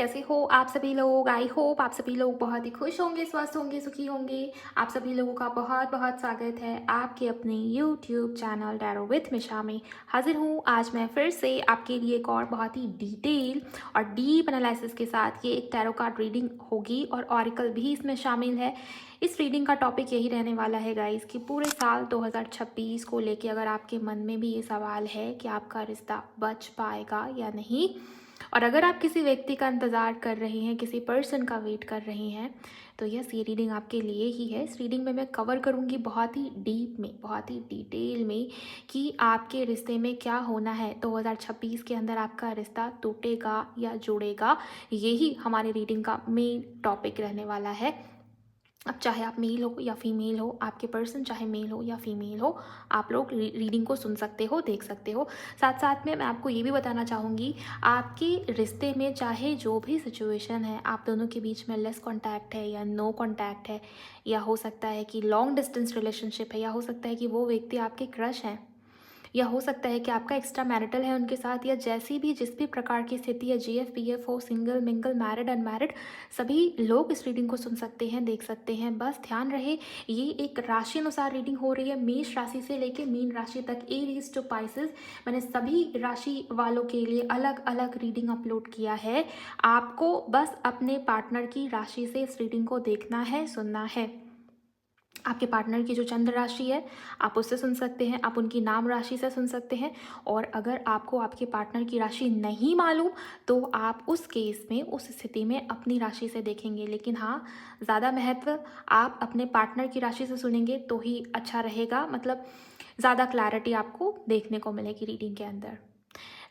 कैसे हो आप सभी लोग। आई होप आप सभी लोग बहुत ही खुश होंगे, स्वस्थ होंगे, सुखी होंगे। आप सभी लोगों का बहुत बहुत स्वागत है आपके अपने यूट्यूब चैनल टैरो विथ मिशा में। हाजिर हूँ आज मैं फिर से आपके लिए एक और बहुत ही डिटेल और डीप एनालिसिस के साथ। ये एक टैरो कार्ड रीडिंग होगी और ऑरिकल भी इसमें शामिल है। इस रीडिंग का टॉपिक यही रहने वाला है गाइस कि पूरे साल 2026 को लेके अगर आपके मन में भी ये सवाल है कि आपका रिश्ता बच पाएगा या नहीं, और अगर आप किसी व्यक्ति का इंतज़ार कर रहे हैं, किसी पर्सन का वेट कर रहे हैं, तो यस ये रीडिंग आपके लिए ही है। इस रीडिंग में मैं कवर करूँगी बहुत ही डीप में, बहुत ही डिटेल में कि आपके रिश्ते में क्या होना है। 2026 के अंदर आपका रिश्ता टूटेगा या जुड़ेगा, यही हमारी रीडिंग का मेन टॉपिक रहने वाला है। अब चाहे आप मेल हो या फीमेल हो, आपके पर्सन चाहे मेल हो या फीमेल हो, आप लोग रीडिंग को सुन सकते हो, देख सकते हो। साथ साथ में मैं आपको ये भी बताना चाहूँगी, आपके रिश्ते में चाहे जो भी सिचुएशन है, आप दोनों के बीच में लेस कॉन्टैक्ट है या नो कॉन्टैक्ट है, या हो सकता है कि लॉन्ग डिस्टेंस रिलेशनशिप है, या हो सकता है कि वो व्यक्ति आपके क्रश हैं, या हो सकता है कि आपका एक्स्ट्रा मैरिटल है उनके साथ, या जैसी भी जिस भी प्रकार की स्थिति है, जीएफ पीएफ हो, सिंगल मिंगल मैरिड अनमैरिड, सभी लोग इस रीडिंग को सुन सकते हैं, देख सकते हैं। बस ध्यान रहे ये एक राशि अनुसार रीडिंग हो रही है, मेष राशि से लेकर मीन राशि तक, एरीज टू पाइसेस। मैंने सभी राशि वालों के लिए अलग अलग रीडिंग अपलोड किया है। आपको बस अपने पार्टनर की राशि से इस रीडिंग को देखना है, सुनना है। आपके पार्टनर की जो चंद्र राशि है आप उससे सुन सकते हैं, आप उनकी नाम राशि से सुन सकते हैं। और अगर आपको आपके पार्टनर की राशि नहीं मालूम तो आप उस केस में, उस स्थिति में अपनी राशि से देखेंगे। लेकिन हाँ, ज़्यादा महत्व आप अपने पार्टनर की राशि से सुनेंगे तो ही अच्छा रहेगा, मतलब ज़्यादा क्लैरिटी आपको देखने को मिलेगी रीडिंग के अंदर।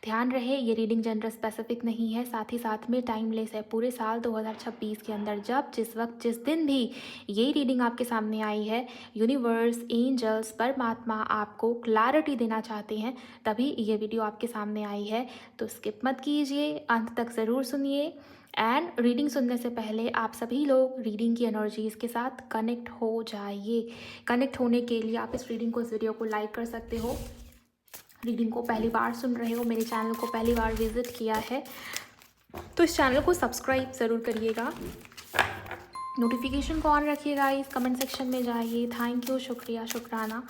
ध्यान रहे ये रीडिंग जेंडर स्पेसिफिक नहीं है, साथ ही साथ में टाइमलेस है। पूरे साल 2026 के अंदर जब जिस वक्त जिस दिन भी ये रीडिंग आपके सामने आई है, यूनिवर्स, एंजल्स, परमात्मा आपको क्लैरिटी देना चाहते हैं, तभी ये वीडियो आपके सामने आई है। तो स्किप मत कीजिए, अंत तक ज़रूर सुनिए। एंड रीडिंग सुनने से पहले आप सभी लोग रीडिंग की एनर्जीज़ के साथ कनेक्ट हो जाइए। कनेक्ट होने के लिए आप इस रीडिंग को, इस वीडियो को लाइक कर सकते हो। रीडिंग को पहली बार सुन रहे हो, मेरे चैनल को पहली बार विजिट किया है, तो इस चैनल को सब्सक्राइब ज़रूर करिएगा, नोटिफिकेशन को ऑन रखिएगा। इस कमेंट सेक्शन में जाइए, थैंक यू, शुक्रिया, शुक्राना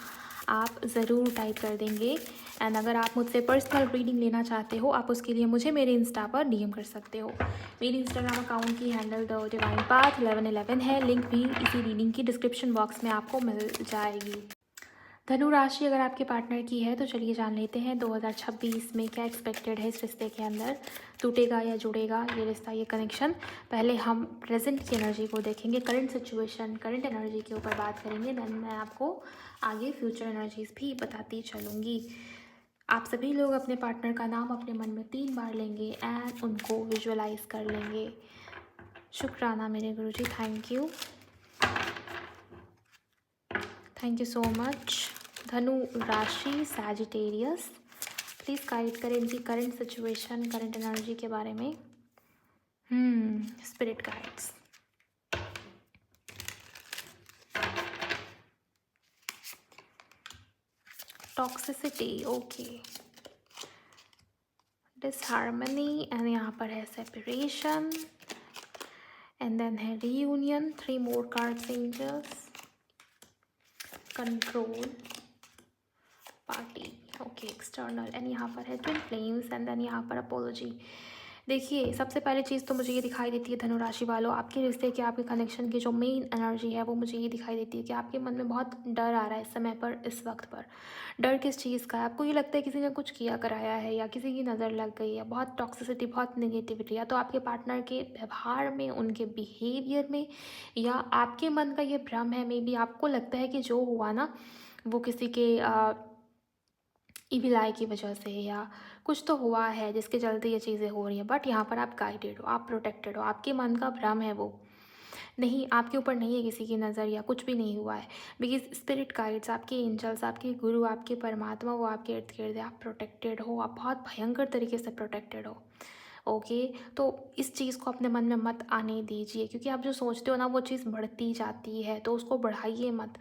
आप ज़रूर टाइप कर देंगे। एंड अगर आप मुझसे पर्सनल रीडिंग लेना चाहते हो, आप उसके लिए मुझे मेरे इंस्टा पर डीएम कर सकते हो। मेरी इंस्टाग्राम अकाउंट की हैंडल द डिवाइन पाथ 1111 है, लिंक भी इसी रीडिंग की डिस्क्रिप्शन बॉक्स में आपको मिल जाएगी। धनु राशि अगर आपके पार्टनर की है तो चलिए जान लेते हैं 2026 में क्या एक्सपेक्टेड है इस रिश्ते के अंदर। टूटेगा या जुड़ेगा ये रिश्ता, ये कनेक्शन। पहले हम प्रेजेंट की एनर्जी को देखेंगे, करंट सिचुएशन, करंट एनर्जी के ऊपर बात करेंगे, देन मैं आपको आगे फ्यूचर एनर्जीज भी बताती चलूँगी। आप सभी लोग अपने पार्टनर का नाम अपने मन में 3 बार लेंगे एंड उनको विजुअलाइज कर लेंगे। शुक्राना मेरे Guruji, thank you, thank you so much. धनु राशि, सैजिटेरियस, प्लीज़ गाइड करें इनकी करंट सिचुएशन, करंट एनर्जी के बारे में। Spirit guides. Toxicity, okay, disharmony, and यहाँ पर है सेपरेशन, एंड देन है reunion, 3 more cards, angels, control, party, okay, external, and यहाँ पर है ट्विन फ्लेम्स, एंड देन यहाँ पर अपोलॉजी। देखिए सबसे पहले चीज़ तो मुझे ये दिखाई देती है धनु राशि वालों, आपके रिश्ते के, आपके कनेक्शन की जो मेन एनर्जी है वो मुझे ये दिखाई देती है कि आपके मन में बहुत डर आ रहा है इस समय पर, इस वक्त पर। डर किस चीज़ का है? आपको ये लगता है किसी ने कुछ किया कराया है, या किसी की नज़र लग गई है, बहुत टॉक्सिसिटी, बहुत नेगेटिविटी, या तो आपके पार्टनर के व्यवहार में, उनके बिहेवियर में, या आपके मन का ये भ्रम है, मे बी आपको लगता है कि जो हुआ ना वो किसी के ईविल आई की वजह से, या कुछ तो हुआ है जिसके चलते ये चीज़ें हो रही हैं। बट यहाँ पर आप गाइडेड हो, आप प्रोटेक्टेड हो, आपके मन का भ्रम है वो नहीं, आपके ऊपर नहीं है किसी की नज़र, या कुछ भी नहीं हुआ है। बिकॉज स्पिरिट गाइड्स, आपके एंजल्स, आपके गुरु, आपके परमात्मा वो आपके इर्द गिर्द है, आप प्रोटेक्टेड हो, आप बहुत भयंकर तरीके से प्रोटेक्टेड हो। ओके, तो इस चीज़ को अपने मन में मत आने दीजिए, क्योंकि आप जो सोचते हो ना वो चीज़ बढ़ती जाती है, तो उसको बढ़ाइए मत।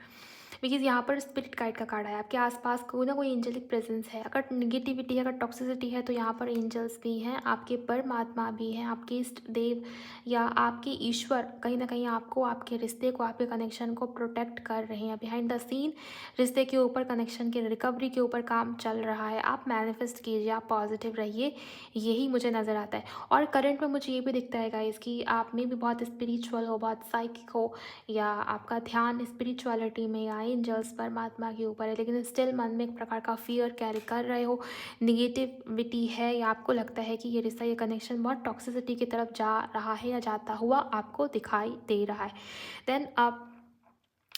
बिकॉज़ यहाँ पर स्पिरिट गाइड का कार्ड है, आपके आसपास कोई ना कोई एंजेलिक प्रेजेंस है। अगर निगेटिविटी है, अगर टॉक्सिसिटी है, तो यहाँ पर एंजल्स भी हैं, आपके परमात्मा भी हैं, आपके इष्ट देव या आपके ईश्वर कहीं ना कहीं आपको, आपके रिश्ते को, आपके कनेक्शन को प्रोटेक्ट कर रहे हैं। बिहाइंड द सीन रिश्ते के ऊपर, कनेक्शन के रिकवरी के ऊपर काम चल रहा है। आप मैनिफेस्ट कीजिए, आप पॉजिटिव रहिए, यही मुझे नज़र आता है। और करंट में मुझे ये भी दिखता है गाइस कि आप में भी बहुत स्पिरिचुअल हो, बहुत साइकिक हो, या आपका ध्यान स्पिरिचुअलिटी में या एंजल्स परमात्मा के ऊपर है, लेकिन स्टिल मन में एक प्रकार का फियर कैरी कर रहे हो, निगेटिविटी है, या आपको लगता है कि ये रिश्ता, ये कनेक्शन बहुत टॉक्सिसिटी की तरफ जा रहा है या जाता हुआ आपको दिखाई दे रहा है। देन आप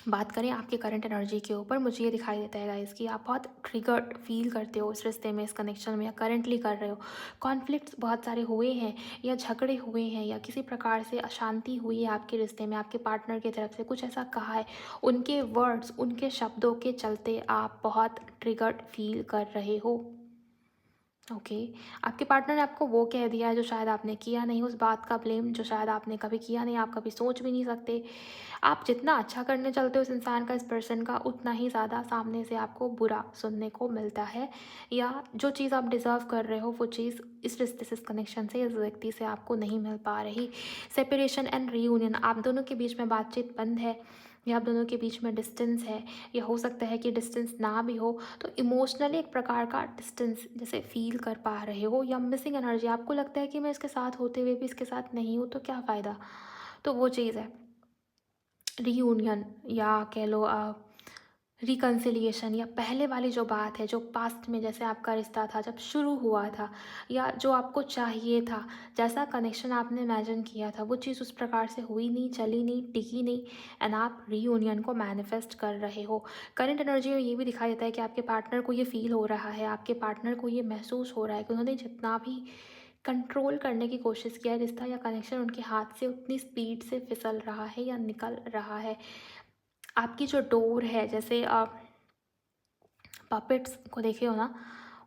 बात करें आपके करंट एनर्जी के ऊपर, मुझे ये दिखाई देता है गाइस कि आप बहुत ट्रिगर्ड फील करते हो इस रिश्ते में, इस कनेक्शन में, या करंटली कर रहे हो। कॉन्फ्लिक्ट्स बहुत सारे हुए हैं, या झगड़े हुए हैं, या किसी प्रकार से अशांति हुई है आपके रिश्ते में, आपके पार्टनर की तरफ से कुछ ऐसा कहा है, उनके वर्ड्स, उनके शब्दों के चलते आप बहुत ट्रिगर्ड फील कर रहे हो। ओके आपके पार्टनर ने आपको वो कह दिया है जो शायद आपने किया नहीं, उस बात का ब्लेम जो शायद आपने कभी किया नहीं, आप कभी सोच भी नहीं सकते। आप जितना अच्छा करने चलते हो इस इंसान का, इस पर्सन का, उतना ही ज़्यादा सामने से आपको बुरा सुनने को मिलता है, या जो चीज़ आप डिज़र्व कर रहे हो वो चीज़ इस रिश्ते से, इस कनेक्शन से, इस व्यक्ति से आपको नहीं मिल पा रही। सेपरेशन एंड रीयूनियन, आप दोनों के बीच में बातचीत बंद है, या आप दोनों के बीच में डिस्टेंस है, या हो सकता है कि डिस्टेंस ना भी हो तो इमोशनली एक प्रकार का डिस्टेंस जैसे फील कर पा रहे हो, या मिसिंग एनर्जी, आपको लगता है कि मैं इसके साथ होते हुए भी इसके साथ नहीं हूँ तो क्या फ़ायदा, तो वो चीज़ है। रीयूनियन, या कह लो रिकन्सिलिएशन, या पहले वाली जो बात है, जो पास्ट में जैसे आपका रिश्ता था जब शुरू हुआ था, या जो आपको चाहिए था, जैसा कनेक्शन आपने इमेजिन किया था, वो चीज़ उस प्रकार से हुई नहीं, चली नहीं, टिकी नहीं, एंड आप रीयूनियन को मैनिफेस्ट कर रहे हो। करंट एनर्जी में ये भी दिखाई देता है कि आपके पार्टनर को ये फील हो रहा है, आपके पार्टनर को ये महसूस हो रहा है कि उन्होंने जितना भी कंट्रोल करने की कोशिश किया है, रिश्ता या कनेक्शन उनके हाथ से उतनी स्पीड से फिसल रहा है या निकल रहा है। आपकी जो डोर है, जैसे आप पपेट्स को देखे हो ना,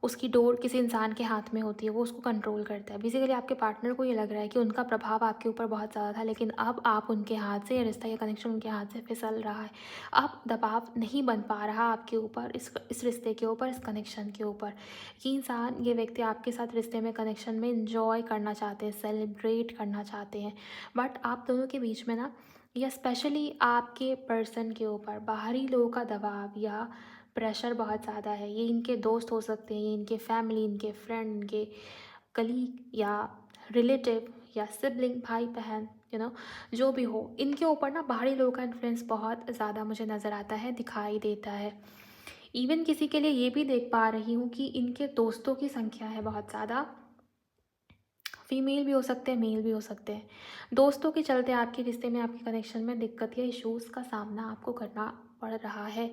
उसकी डोर किसी इंसान के हाथ में होती है, वो उसको कंट्रोल करता है। बेसिकली आपके पार्टनर को ये लग रहा है कि उनका प्रभाव आपके ऊपर बहुत ज़्यादा था, लेकिन अब आप उनके हाथ से, या रिश्ता या कनेक्शन उनके हाथ से फिसल रहा है। अब दबाव नहीं बन पा रहा आपके ऊपर, इस रिश्ते के ऊपर, इस कनेक्शन के ऊपर। ये इंसान, ये व्यक्ति आपके साथ रिश्ते में, कनेक्शन में इंजॉय करना चाहते हैं, सेलिब्रेट करना चाहते हैं, बट आप दोनों के बीच में ना, या स्पेशली आपके पर्सन के ऊपर बाहरी लोगों का दबाव या प्रेशर बहुत ज़्यादा है। ये इनके दोस्त हो सकते हैं, ये इनके फैमिली, इनके फ्रेंड, इनके कलीग, या रिलेटिव, या सिबलिंग, भाई बहन, जो भी हो, इनके ऊपर ना बाहरी लोगों का इन्फ्लुएंस बहुत ज़्यादा मुझे नज़र आता है, दिखाई देता है। इवन किसी के लिए ये भी देख पा रही हूँ कि इनके दोस्तों की संख्या है बहुत ज़्यादा, फीमेल भी हो सकते हैं, मेल भी हो सकते हैं। दोस्तों के चलते आपके रिश्ते में, आपके कनेक्शन में दिक्कत या इश्यूज़ का सामना आपको करना पड़ रहा है।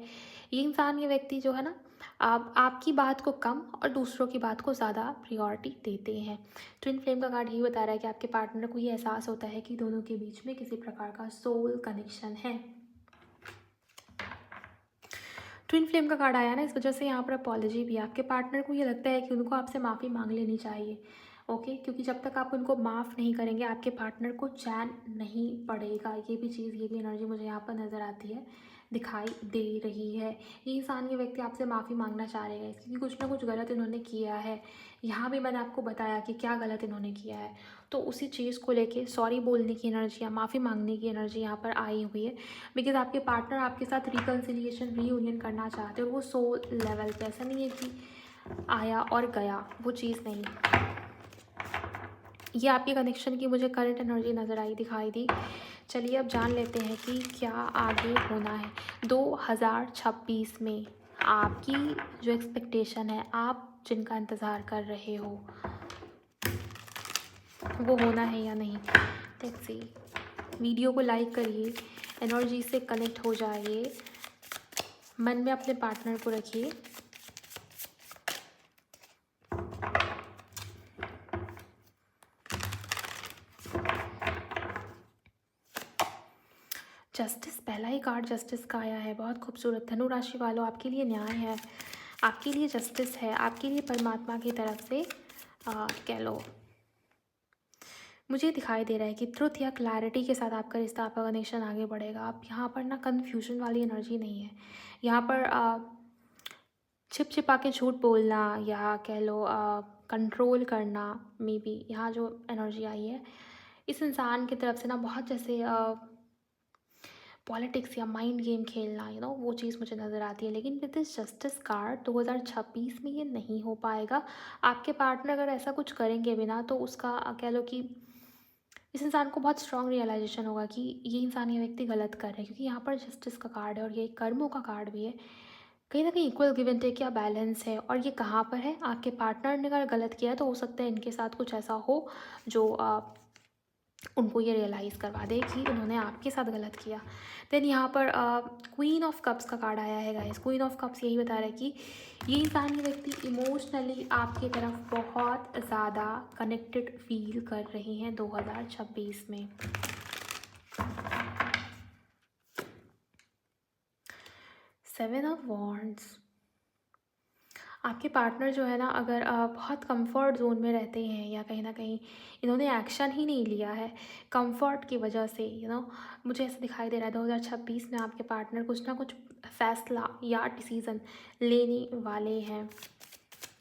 ये इंसान, ये व्यक्ति जो है ना, आपकी बात को कम और दूसरों की बात को ज़्यादा प्रायोरिटी देते हैं। ट्विन फ्लेम का कार्ड यही बता रहा है कि आपके पार्टनर को ये एहसास होता है कि दोनों के बीच में किसी प्रकार का सोल कनेक्शन है। ट्विन फ्लेम का कार्ड आया ना, इस वजह से यहाँ पर अपॉलॉजी भी है। आपके पार्टनर को ये लगता है कि उनको आपसे माफ़ी मांग लेनी चाहिए, ओके, क्योंकि जब तक आप उनको माफ़ नहीं करेंगे आपके पार्टनर को चैन नहीं पड़ेगा। ये भी चीज़, ये भी एनर्जी मुझे यहाँ पर नज़र आती है, दिखाई दे रही है। ये इंसान, ये व्यक्ति आपसे माफ़ी मांगना चाह रहे हैं क्योंकि कुछ ना कुछ गलत इन्होंने किया है। यहाँ भी मैंने आपको बताया कि क्या गलत इन्होंने किया है, तो उसी चीज़ को लेके सॉरी बोलने की एनर्जी या माफ़ी मांगने की एनर्जी यहाँ पर आई हुई है। बिकॉज आपके पार्टनर आपके साथ रिकन्सिलिएशन, रीयूनियन करना चाहते हो, वो सोल लेवल पे, ऐसा नहीं है कि आया और गया, वो चीज़ नहीं। ये आपके कनेक्शन की मुझे करंट एनर्जी नज़र आई, दिखाई दी। चलिए अब जान लेते हैं कि क्या आगे होना है 2026 में। आपकी जो एक्सपेक्टेशन है, आप जिनका इंतज़ार कर रहे हो, वो होना है या नहीं। Let's see. वीडियो को लाइक करिए, एनर्जी से कनेक्ट हो जाइए, मन में अपने पार्टनर को रखिए। जस्टिस, पहला ही कार्ड जस्टिस का आया है, बहुत खूबसूरत। धनु राशि वालों, आपके लिए न्याय है, आपके लिए जस्टिस है, आपके लिए परमात्मा की तरफ से कह लो मुझे दिखाई दे रहा है कि ट्रुथ या क्लैरिटी के साथ आपका रिश्ता, आपका कनेक्शन आगे बढ़ेगा। आप यहाँ पर ना कन्फ्यूजन वाली एनर्जी नहीं है। यहाँ पर छिप छिपा के झूठ बोलना या कह लो कंट्रोल करना, मे बी यहाँ जो एनर्जी आई है इस इंसान की तरफ से ना, बहुत जैसे पॉलिटिक्स या माइंड गेम खेलना, वो चीज़ मुझे नज़र आती है। लेकिन विद दिस जस्टिस कार्ड 2026 में ये नहीं हो पाएगा। आपके पार्टनर अगर ऐसा कुछ करेंगे भी ना, तो उसका कह लो कि इस इंसान को बहुत स्ट्रॉन्ग रियलाइजेशन होगा कि ये इंसान, ये व्यक्ति गलत कर रहे हैं, क्योंकि यहाँ पर जस्टिस का कार्ड है और ये कर्मों का कार्ड भी है। कहीं ना कहीं इक्वल गिव एंड टेक या बैलेंस है। और ये कहाँ पर है? आपके पार्टनर ने अगर गलत किया है तो हो सकता है इनके साथ कुछ ऐसा हो जो उनको ये रियलाइज़ करवा दे कि उन्होंने आपके साथ गलत किया। देन यहाँ पर क्वीन ऑफ कप्स का कार्ड आया है गाइस। क्वीन ऑफ कप्स यही बता रहा है कि ये इंसान, ये व्यक्ति इमोशनली आपकी तरफ बहुत ज़्यादा कनेक्टेड फील कर रहे हैं 2026 में। सेवन ऑफ वॉन्ड्स, आपके पार्टनर जो है ना, अगर बहुत कंफर्ट जोन में रहते हैं या कहीं ना कहीं इन्होंने एक्शन ही नहीं लिया है कंफर्ट की वजह से, मुझे ऐसा दिखाई दे रहा है 2026 में आपके पार्टनर कुछ ना कुछ फैसला या डिसीज़न लेने वाले हैं।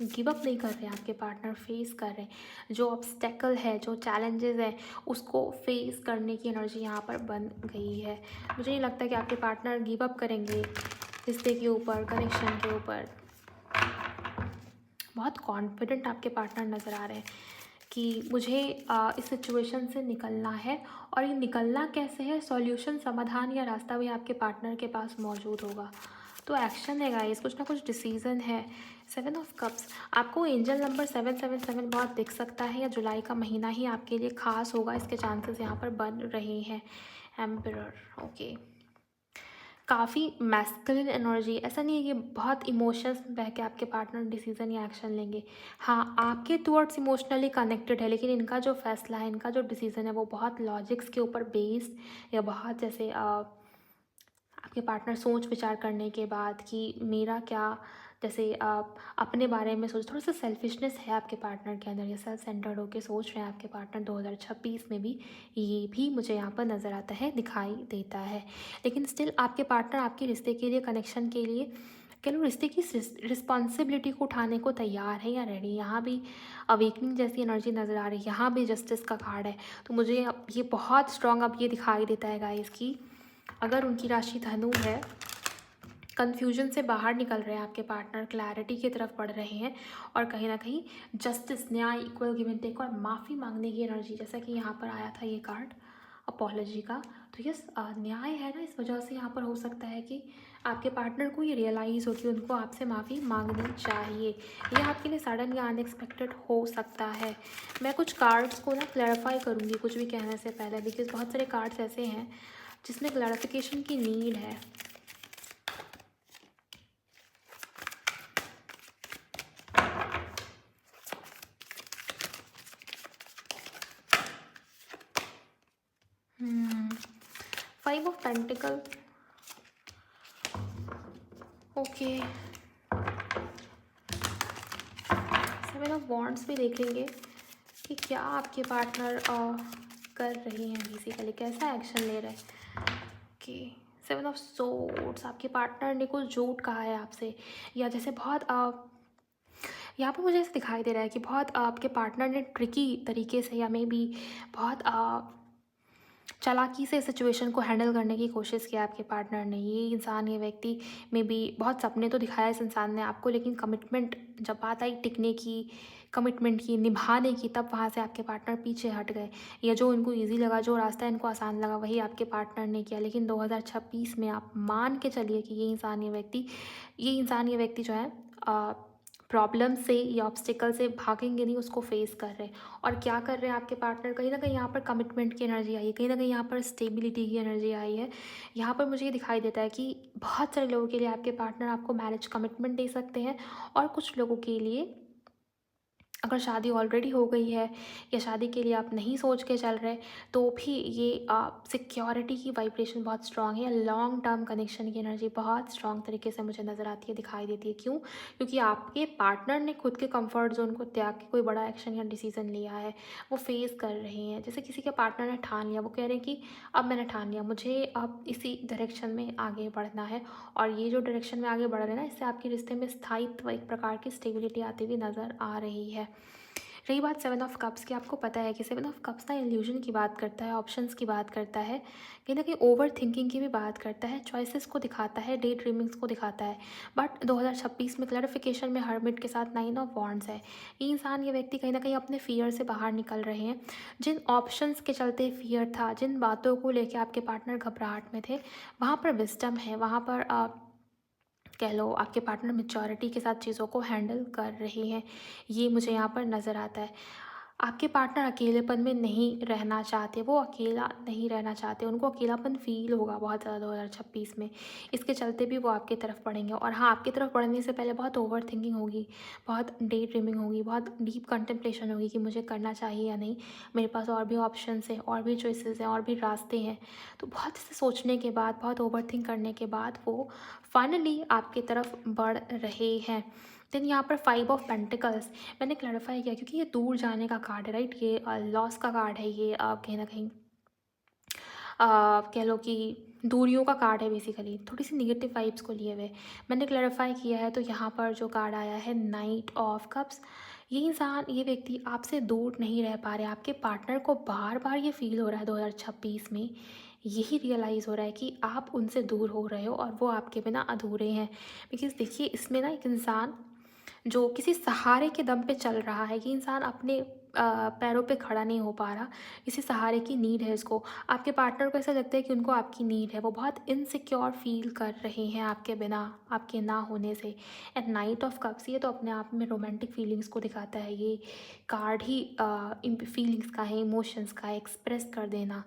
गिव अप नहीं कर रहे हैं आपके पार्टनर, फेस कर रहे हैं। जो ऑब्स्टेकल है, जो चैलेंजेस है, उसको फेस करने की एनर्जी यहाँ पर बन गई है। मुझे नहीं लगता कि आपके पार्टनर गिव अप करेंगे रिश्ते के ऊपर, कनेक्शन के ऊपर। बहुत कॉन्फिडेंट आपके पार्टनर नज़र आ रहे हैं कि मुझे इस सिचुएशन से निकलना है। और ये निकलना कैसे है? सॉल्यूशन, समाधान या रास्ता भी आपके पार्टनर के पास मौजूद होगा। तो एक्शन है गाइस, कुछ ना कुछ डिसीजन है। सेवन ऑफ कप्स, आपको एंजल नंबर 777 बहुत दिख सकता है, या जुलाई का महीना ही आपके लिए खास होगा, इसके चांसेस यहाँ पर बन रहे हैं। एम्परर, ओके, काफ़ी मैस्कुलिन एनर्जी। ऐसा नहीं है कि बहुत इमोशंस में बह के आपके पार्टनर डिसीजन या एक्शन लेंगे। हाँ, आपके टुवर्ड्स इमोशनली कनेक्टेड है, लेकिन इनका जो फैसला है, इनका जो डिसीजन है, वो बहुत लॉजिक्स के ऊपर बेस्ड, या बहुत जैसे आपके पार्टनर सोच विचार करने के बाद कि मेरा क्या, जैसे आप अपने बारे में सोच, थोड़ा सा सेल्फिशनेस है आपके पार्टनर के अंदर, ये सेल्फ सेंटर्ड होकर सोच रहे हैं आपके पार्टनर 2026 में भी। ये भी मुझे यहाँ पर नज़र आता है, दिखाई देता है। लेकिन स्टिल आपके पार्टनर आपके रिश्ते के लिए, कनेक्शन के लिए, कह लो रिश्ते की रिस्पॉन्सिबिलिटी को उठाने को तैयार है या रेडी। यहाँ भी अवेकनिंग जैसी एनर्जी नज़र आ रही है, यहाँ भी जस्टिस का कार्ड है। तो मुझे अब ये बहुत स्ट्रॉन्ग अब ये दिखाई देता है गाइस कि अगर उनकी राशि धनु है, कन्फ्यूजन से बाहर निकल रहे हैं आपके पार्टनर, क्लैरिटी की तरफ बढ़ रहे हैं, और कहीं ना कहीं जस्टिस, न्याय, इक्वल गिव एंड टेक और माफ़ी मांगने की एनर्जी, जैसा कि यहाँ पर आया था ये कार्ड अपॉलॉजी का। तो यस, न्याय है ना, इस वजह से यहाँ पर हो सकता है कि आपके पार्टनर को ये रियलाइज़ हो कि उनको आपसे माफ़ी मांगनी चाहिए। ये आपके लिए सडन या अनएक्सपेक्टेड हो सकता है। मैं कुछ कार्ड्स को ना क्लैरिफाई करूँगी कुछ भी कहने से पहले, बिकॉज बहुत सारे कार्ड्स ऐसे हैं जिसमें क्लैरिफिकेशन की नीड है। Five of pentacle, okay, seven of wands भी देख लेंगे कि क्या आपके पार्टनर कर रहे हैं, बेसिकली कैसा एक्शन ले रहे हैं। ओके, सेवन ऑफ सोर्ड्स, आपके पार्टनर ने कुछ झूठ कहा है आपसे, या जैसे बहुत यहाँ पर मुझे ऐसे दिखाई दे रहा है कि बहुत आपके पार्टनर ने ट्रिकी तरीके से, या मे बी बहुत चालाकी से सिचुएशन को हैंडल करने की कोशिश की आपके पार्टनर ने। ये इंसान, ये व्यक्ति में भी बहुत सपने तो दिखाया इस इंसान ने आपको, लेकिन कमिटमेंट जब बात आई टिकने की, कमिटमेंट की, निभाने की, तब वहाँ से आपके पार्टनर पीछे हट गए, या जो इनको इजी लगा, जो रास्ता इनको आसान लगा, वही आपके पार्टनर ने किया। लेकिन 2026 में आप मान के चलिए कि ये इंसान, ये व्यक्ति जो है प्रॉब्लम से या ऑब्स्टिकल से भागेंगे नहीं, उसको फेस कर रहे हैं। और क्या कर रहे हैं आपके पार्टनर? कहीं ना कहीं यहाँ पर कमिटमेंट की एनर्जी आई है, कहीं ना कहीं यहाँ पर स्टेबिलिटी की एनर्जी आई है। यहाँ पर मुझे ये दिखाई देता है कि बहुत सारे लोगों के लिए आपके पार्टनर आपको मैरिज कमिटमेंट दे सकते हैं, और कुछ लोगों के लिए अगर शादी ऑलरेडी हो गई है या शादी के लिए आप नहीं सोच के चल रहे, तो भी ये सिक्योरिटी की वाइब्रेशन बहुत स्ट्रांग है। लॉन्ग टर्म कनेक्शन की एनर्जी बहुत स्ट्रांग तरीके से मुझे नज़र आती है, दिखाई देती है। क्यों? क्योंकि आपके पार्टनर ने खुद के कंफर्ट जोन को त्याग के कोई बड़ा एक्शन या डिसीजन लिया है, वो फेस कर रहे हैं। जैसे किसी के पार्टनर ने ठान लिया, वो कह रहे हैं कि अब मैंने ठान लिया, मुझे अब इसी डायरेक्शन में आगे बढ़ना है, और ये जो डायरेक्शन में आगे बढ़ रहे हैं ना, इससे आपके रिश्ते में स्थायित्व, एक प्रकार की स्टेबिलिटी आती हुई नज़र आ रही है। रही बात सेवन ऑफ कप्स की, आपको पता है कि सेवन ऑफ कप्स ना इल्यूजन की बात करता है, ऑप्शंस की बात करता है, कहीं ना कहीं ओवर थिंकिंग की भी बात करता है, चॉइसेस को दिखाता है, डे ड्रीमिंग्स को दिखाता है। बट 2026 में क्लैरिफिकेशन में हर्मिट के साथ नाइन ऑफ वॉन्ड्स है। ये इंसान, ये व्यक्ति कहीं ना कहीं अपने फियर से बाहर निकल रहे हैं। जिन ऑप्शंस के चलते फियर था, जिन बातों को लेकर आपके पार्टनर घबराहट में थे, वहाँ पर विस्डम है, वहाँ पर कह लो आपके पार्टनर मैच्योरिटी के साथ चीज़ों को हैंडल कर रहे हैं। ये मुझे यहाँ पर नज़र आता है। आपके पार्टनर अकेलेपन में नहीं रहना चाहते, वो अकेला नहीं रहना चाहते, उनको अकेलापन फ़ील होगा बहुत ज़्यादा 2026 में। इसके चलते भी वो आपकी तरफ बढ़ेंगे, और हाँ, आपकी तरफ बढ़ने से पहले बहुत ओवर थिंकिंग होगी, बहुत डे ड्रीमिंग होगी, बहुत डीप कंटेम्पलेशन होगी कि मुझे करना चाहिए या नहीं, मेरे पास और भी ऑप्शंस हैं, और भी चॉइसेस हैं, और भी रास्ते हैं। तो बहुत से सोचने के बाद, बहुत ओवर थिंक करने के बाद वो फाइनली आपकी तरफ बढ़ रहे हैं। देन यहाँ पर फाइव ऑफ पेंटिकल्स मैंने क्लैरिफाई किया, क्योंकि ये दूर जाने का कार्ड है, राइट। ये लॉस का कार्ड है, ये कहीं ना कहीं कह लो कि दूरियों का कार्ड है, बेसिकली थोड़ी सी निगेटिव वाइब्स को लिए हुए मैंने क्लैरिफाई किया है। तो यहाँ पर जो कार्ड आया है नाइट ऑफ कप्स, ये इंसान, ये व्यक्ति आपसे दूर नहीं रह पा रहे। आपके पार्टनर को बार बार ये फील हो रहा है 2026 में, यही रियलाइज़ हो रहा है कि आप उनसे दूर हो रहे हो और वो आपके बिना अधूरे हैं। बिकॉज़ देखिए, इसमें ना एक इंसान जो किसी सहारे के दम पे चल रहा है, ये इंसान अपने पैरों पे खड़ा नहीं हो पा रहा, किसी सहारे की नीड है इसको। आपके पार्टनर को ऐसा लगता है कि उनको आपकी नीड है, वो बहुत इनसिक्योर फील कर रहे हैं आपके बिना, आपके ना होने से। एंड नाइट ऑफ कप्स, ये तो अपने आप में रोमांटिक फीलिंग्स को दिखाता है। ये कार्ड ही फीलिंग्स का है, इमोशंस का है, एक्सप्रेस कर देना,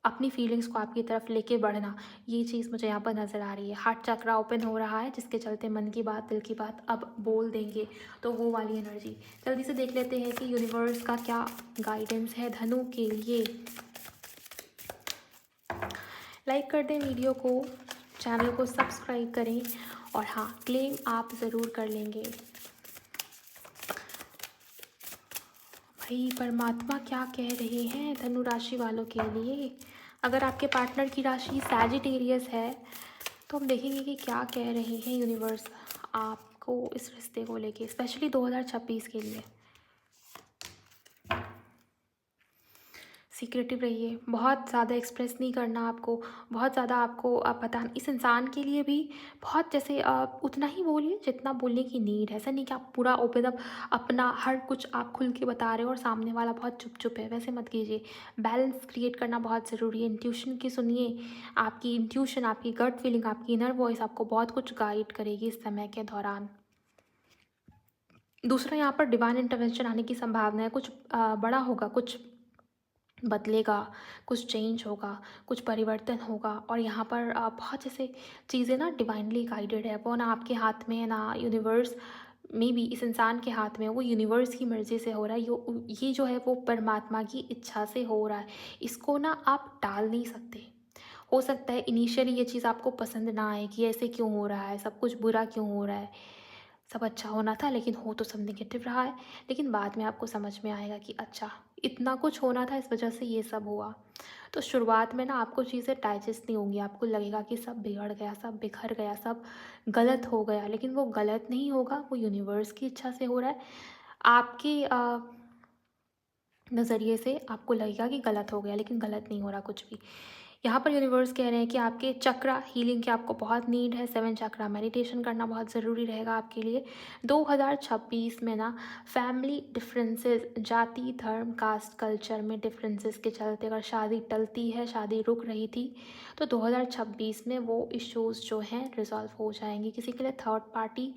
अपनी फीलिंग्स को आपकी तरफ लेके बढ़ना, ये चीज़ मुझे यहाँ पर नज़र आ रही है। हार्ट चक्रा ओपन हो रहा है, जिसके चलते मन की बात, दिल की बात अब बोल देंगे, तो वो वाली एनर्जी। जल्दी से देख लेते हैं कि यूनिवर्स का क्या गाइडेंस है धनु के लिए। लाइक कर दें वीडियो को, चैनल को सब्सक्राइब करें, और हाँ, क्लेम आप ज़रूर कर लेंगे। भाई, परमात्मा क्या कह रहे हैं धनु राशि वालों के लिए। अगर आपके पार्टनर की राशि सैजिटेरियस है, तो हम देखेंगे कि क्या कह रहे हैं यूनिवर्स आपको इस रिश्ते को लेके, स्पेशली 2026 के लिए। सीक्रेटिव रहिए, बहुत ज़्यादा एक्सप्रेस नहीं करना आपको, बहुत ज़्यादा आपको पता इस इंसान के लिए भी बहुत, जैसे उतना ही बोलिए जितना बोलने की नीड है। ऐसा नहीं कि आप पूरा ओपन अप अपना हर कुछ आप खुल के बता रहे हो और सामने वाला बहुत चुप चुप है, वैसे मत कीजिए। बैलेंस क्रिएट करना बहुत ज़रूरी है। इंट्यूशन की सुनिए, आपकी इंट्यूशन, आपकी गट फीलिंग, आपकी इनर वॉइस आपको बहुत कुछ गाइड करेगी इस समय के दौरान। दूसरा, यहाँ पर डिवाइन इंटरवेंशन आने की संभावना है। कुछ बड़ा होगा, कुछ बदलेगा, कुछ चेंज होगा, कुछ परिवर्तन होगा। और यहाँ पर बहुत जैसे चीज़ें ना डिवाइनली गाइडेड है, वो ना आपके हाथ में है ना यूनिवर्स में भी इस इंसान के हाथ में है, वो यूनिवर्स की मर्ज़ी से हो रहा है। ये जो है वो परमात्मा की इच्छा से हो रहा है। इसको ना आप टाल नहीं सकते। हो सकता है इनिशियली ये चीज़ आपको पसंद ना आए कि ऐसे क्यों हो रहा है, सब कुछ बुरा क्यों हो रहा है, सब अच्छा होना था लेकिन हो तो सब नेगेटिव रहा है। लेकिन बाद में आपको समझ में आएगा कि अच्छा, इतना कुछ होना था, इस वजह से ये सब हुआ। तो शुरुआत में ना आपको चीज़ें डाइजेस्ट नहीं होंगी, आपको लगेगा कि सब बिगड़ गया, सब बिखर गया, सब गलत हो गया। लेकिन वो गलत नहीं होगा, वो यूनिवर्स की इच्छा से हो रहा है। आपके नज़रिए से आपको लगेगा कि गलत हो गया, लेकिन गलत नहीं हो रहा कुछ भी। यहाँ पर यूनिवर्स कह रहे हैं कि आपके चक्रा हीलिंग की आपको बहुत नीड है। 7 चक्रा मेडिटेशन करना बहुत ज़रूरी रहेगा आपके लिए 2026 में ना। फैमिली डिफरेंसेस, जाति, धर्म, कास्ट, कल्चर में डिफरेंसेस के चलते अगर शादी टलती है, शादी रुक रही थी, तो 2026 में वो इश्यूज़ जो हैं रिजॉल्व हो जाएंगी। किसी के लिए थर्ड पार्टी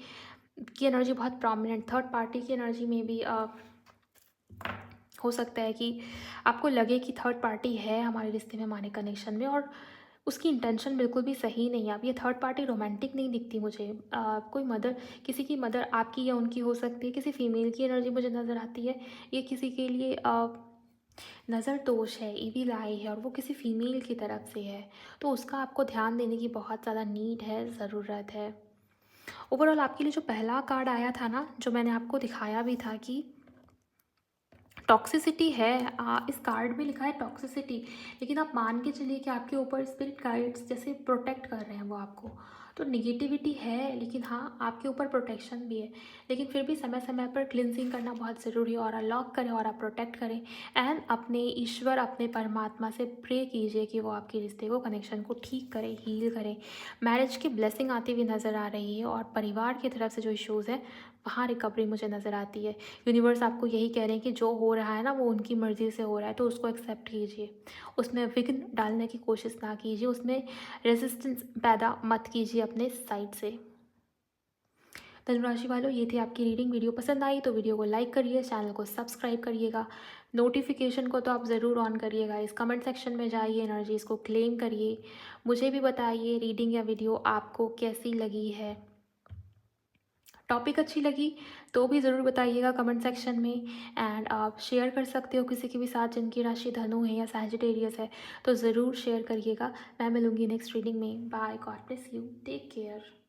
की एनर्जी बहुत प्रोमिनेंट, थर्ड पार्टी की एनर्जी में भी हो सकता है कि आपको लगे कि थर्ड पार्टी है हमारे रिश्ते में, हमारे कनेक्शन में, और उसकी इंटेंशन बिल्कुल भी सही नहीं है। अब ये थर्ड पार्टी रोमांटिक नहीं दिखती मुझे। कोई मदर, किसी की मदर आपकी या उनकी हो सकती है, किसी फीमेल की एनर्जी मुझे नज़र आती है। ये किसी के लिए नज़र दोष है, ईविल आई है और वो किसी फीमेल की तरफ से है, तो उसका आपको ध्यान देने की बहुत ज़्यादा नीड है, ज़रूरत है। ओवरऑल आपके लिए जो पहला कार्ड आया था ना, जो मैंने आपको दिखाया भी था कि टॉक्सिसिटी है, इस कार्ड में लिखा है टॉक्सिसिटी, लेकिन आप मान के चलिए कि आपके ऊपर स्पिरिट गाइड्स जैसे प्रोटेक्ट कर रहे हैं वो आपको। तो निगेटिविटी है, लेकिन हाँ आपके ऊपर प्रोटेक्शन भी है, लेकिन फिर भी समय समय पर क्लिनजिंग करना बहुत ज़रूरी है। और लॉक करें और आप प्रोटेक्ट करें एंड अपने ईश्वर, अपने परमात्मा से प्रे कीजिए कि वो आपके रिश्ते को, कनेक्शन को ठीक करे, हील करे। मैरिज की ब्लेसिंग आती हुई नज़र आ रही है और परिवार की तरफ से जो इश्यूज़ है वहाँ रिकवरी मुझे नज़र आती है। यूनिवर्स आपको यही कह रहे हैं कि जो हो रहा है ना वो उनकी मर्ज़ी से हो रहा है, तो उसको एक्सेप्ट कीजिए। उसमें विघ्न डालने की कोशिश ना कीजिए, उसमें रेजिस्टेंस पैदा मत कीजिए अपने साइड से। धनु राशि वालों, ये थी आपकी रीडिंग। वीडियो पसंद आई तो वीडियो को लाइक करिए, चैनल को सब्सक्राइब करिएगा, नोटिफिकेशन को तो आप ज़रूर ऑन करिएगा। इस कमेंट सेक्शन में जाइए, एनर्जीज़ को क्लेम करिए, मुझे भी बताइए रीडिंग या वीडियो आपको कैसी लगी है। टॉपिक अच्छी लगी तो भी ज़रूर बताइएगा कमेंट सेक्शन में। एंड आप शेयर कर सकते हो किसी के भी साथ जिनकी राशि धनु है या सैजिटेरियस है, तो ज़रूर शेयर करिएगा। मैं मिलूँगी नेक्स्ट रीडिंग में। Bye, God bless you, take care.